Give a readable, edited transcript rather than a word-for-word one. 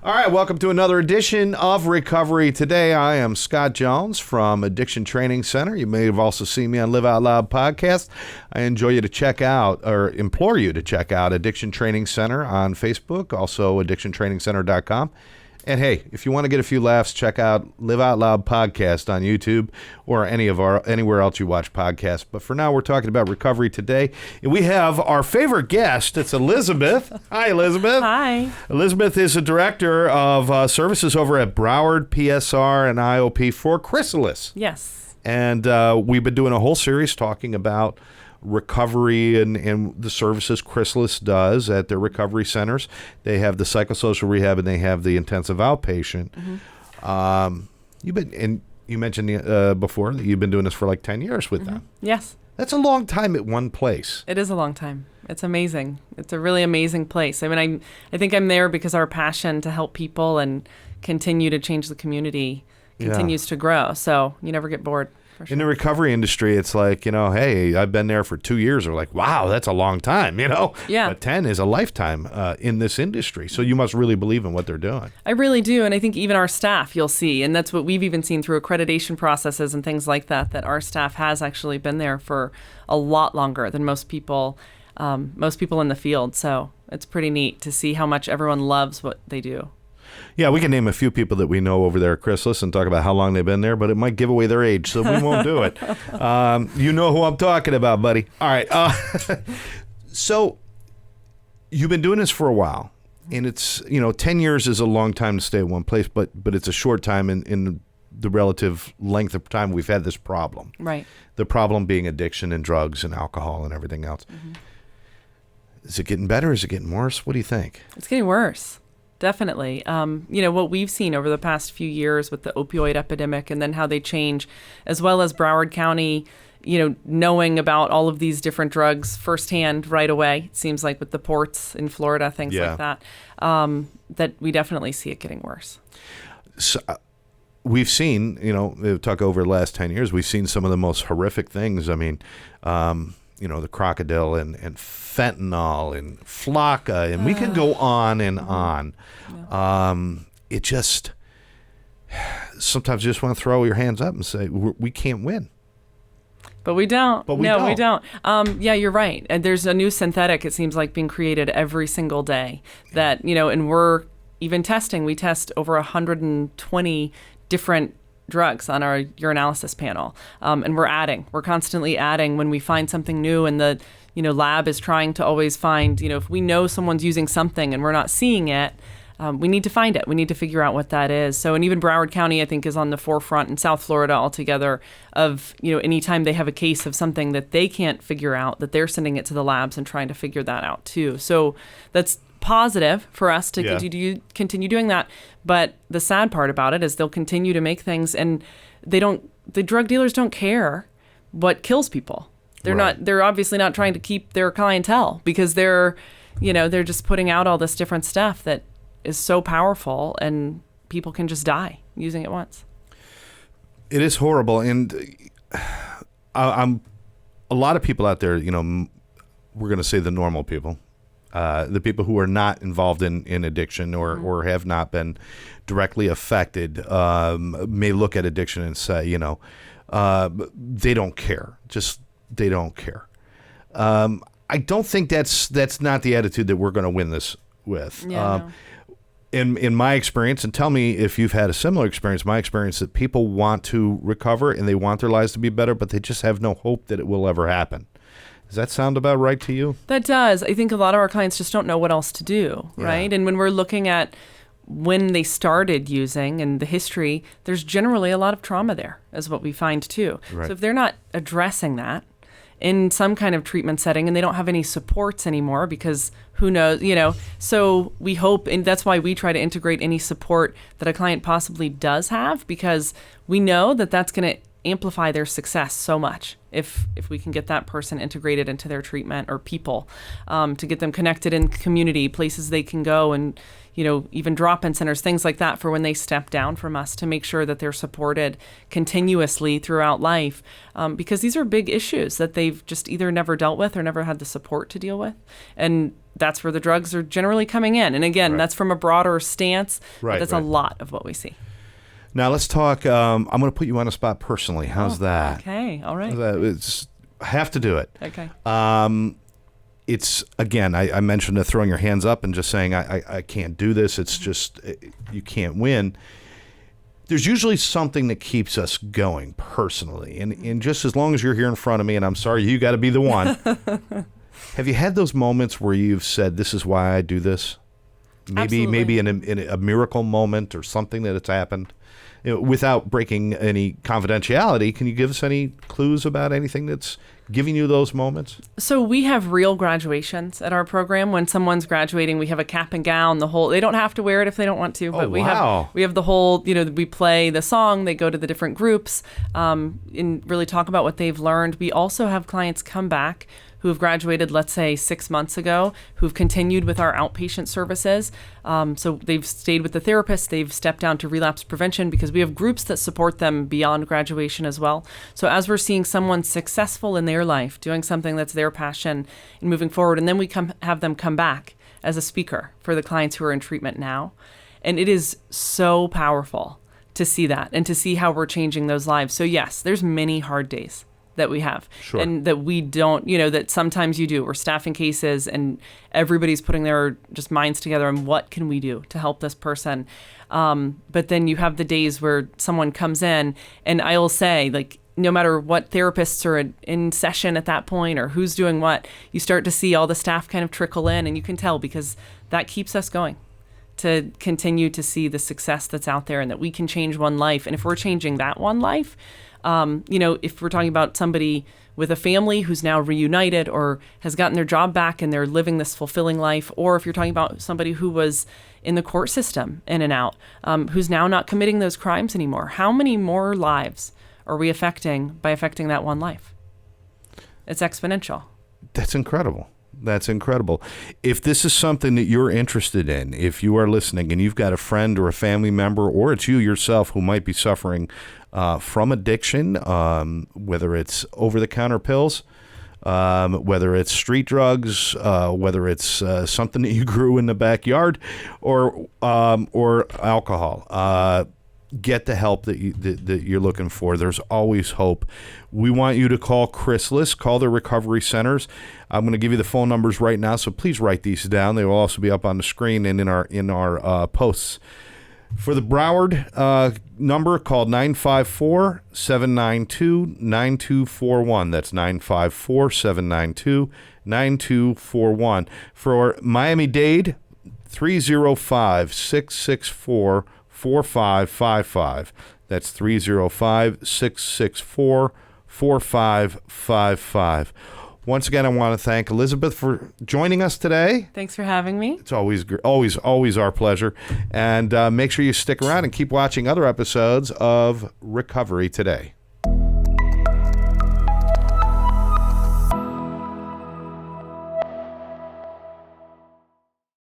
All right, welcome to another edition of Recovery Today. I am Scott Jones from Addiction Training Center. You may have also seen me on Live Out Loud podcast. I implore you to check out Addiction Training Center on Facebook, also addictiontrainingcenter.com. And hey, if you want to get a few laughs, check out Live Out Loud podcast on YouTube or anywhere else you watch podcasts. But for now, we're talking about recovery today. And we have our favorite guest. It's Elisabeth. Hi, Elisabeth. Hi. Elisabeth is a director of services over at Broward, PSR, and IOP for Chrysalis. Yes. And we've been doing a whole series talking about recovery and the services Chrysalis does at their recovery centers. They have the psychosocial rehab and they have the intensive outpatient. Mm-hmm. You mentioned before that you've been doing this for like 10 years with them. Yes. That's a long time at one place. It is a long time. It's amazing. It's a really amazing place. I mean, I think I'm there because our passion to help people and continue to change the community continues to grow. So you never get bored. Sure. In the recovery industry, it's like, hey, I've been there for 2 years. Or like, wow, that's a long time, Yeah. But 10 is a lifetime in this industry. So you must really believe in what they're doing. I really do. And I think even our staff, you'll see, and that's what we've even seen through accreditation processes and things like that our staff has actually been there for a lot longer than most people in the field. So it's pretty neat to see how much everyone loves what they do. Yeah, we can name a few people that we know over there at Chrysalis and talk about how long they've been there, but it might give away their age, so we won't do it. You know who I'm talking about, buddy. All right. So you've been doing this for a while, and it's, 10 years is a long time to stay at one place, but it's a short time in the relative length of time we've had this problem. Right. The problem being addiction and drugs and alcohol and everything else. Mm-hmm. Is it getting better? Is it getting worse? What do you think? It's getting worse. Definitely. What we've seen over the past few years with the opioid epidemic and then how they change, as well as Broward County, knowing about all of these different drugs firsthand right away, it seems like with the ports in Florida, things like that, that we definitely see it getting worse. So, we've seen, talk over the last 10 years, we've seen some of the most horrific things. I mean, the crocodile and fentanyl and Flocka, and we could go on and on. Yeah. It just, sometimes you just want to throw your hands up and say, we can't win. But we don't. We don't. Yeah, you're right. And there's a new synthetic, it seems like, being created every single day that, and we're even testing. We test over 120 different drugs on our urinalysis panel. And we're constantly adding when we find something new, and the lab is trying to always find, if we know someone's using something and we're not seeing it, we need to find it. We need to figure out what that is. So, and even Broward County, I think, is on the forefront in South Florida altogether of, anytime they have a case of something that they can't figure out, that they're sending it to the labs and trying to figure that out too. So that's positive for us to continue doing that. But the sad part about it is they'll continue to make things, and the drug dealers don't care what kills people. They're obviously not trying to keep their clientele because they're just putting out all this different stuff that is so powerful, and people can just die using it once. It is horrible. And I'm a lot of people out there, we're going to say the normal people, the people who are not involved in addiction or have not been directly affected, may look at addiction and say, they don't care. They don't care. I don't think that's not the attitude that we're going to win this with. Yeah, in my experience, and tell me if you've had a similar experience, my experience that people want to recover and they want their lives to be better, but they just have no hope that it will ever happen. Does that sound about right to you? That does. I think a lot of our clients just don't know what else to do, right? And when we're looking at when they started using and the history, there's generally a lot of trauma there, is what we find too. Right. So if they're not addressing that in some kind of treatment setting, and they don't have any supports anymore because who knows, so we hope, and that's why we try to integrate any support that a client possibly does have, because we know that that's going to amplify their success so much if we can get that person integrated into their treatment, or people, to get them connected in community, places they can go, and even drop-in centers, things like that, for when they step down from us, to make sure that they're supported continuously throughout life, because these are big issues that they've just either never dealt with or never had the support to deal with. And that's where the drugs are generally coming in. And again, that's from a broader stance, but that's a lot of what we see. Now let's talk. I'm going to put you on a spot personally. How's that? Okay. All right. I have to do it. Okay. It's, again, I mentioned the throwing your hands up and just saying, I can't do this. It's just, you can't win. There's usually something that keeps us going personally. And just as long as you're here in front of me, and I'm sorry, you got to be the one. Have you had those moments where you've said, this is why I do this? Maybe in a miracle moment or something that it's happened? Without breaking any confidentiality, can you give us any clues about anything that's giving you those moments? So we have real graduations at our program. When someone's graduating, we have a cap and gown, they don't have to wear it if they don't want to, but we have the whole, we play the song, they go to the different groups, and really talk about what they've learned. We also have clients come back who have graduated, let's say 6 months ago, who've continued with our outpatient services. So they've stayed with the therapist, they've stepped down to relapse prevention because we have groups that support them beyond graduation as well. So as we're seeing someone successful in their life, doing something that's their passion and moving forward, and then we have them come back as a speaker for the clients who are in treatment now. And it is so powerful to see that and to see how we're changing those lives. So yes, there's many hard days that we have and that we don't, that sometimes you do. We're staffing cases and everybody's putting their just minds together on what can we do to help this person. But then you have the days where someone comes in, and I will say, no matter what therapists are in session at that point or who's doing what, you start to see all the staff kind of trickle in, and you can tell because that keeps us going to continue to see the success that's out there and that we can change one life. And if we're changing that one life, if we're talking about somebody with a family who's now reunited or has gotten their job back and they're living this fulfilling life, or if you're talking about somebody who was in the court system in and out, who's now not committing those crimes anymore, how many more lives are we affecting by affecting that one life? It's exponential. That's incredible. That's incredible. If this is something that you're interested in, if you are listening and you've got a friend or a family member, or it's you yourself who might be suffering from addiction, whether it's over-the-counter pills, whether it's street drugs, whether it's something that you grew in the backyard, or alcohol, get the help that you're looking for. There's always hope. We want you to call Chrysalis, call the recovery centers. I'm going to give you the phone numbers right now, so please write these down. They will also be up on the screen and in our posts. For the Broward number, call 954-792-9241. That's 954-792-9241. For Miami-Dade, 305-664-4555. That's 305-664-4555. Once again, I want to thank Elisabeth for joining us today. Thanks for having me. It's always our pleasure. And make sure you stick around and keep watching other episodes of Recovery Today.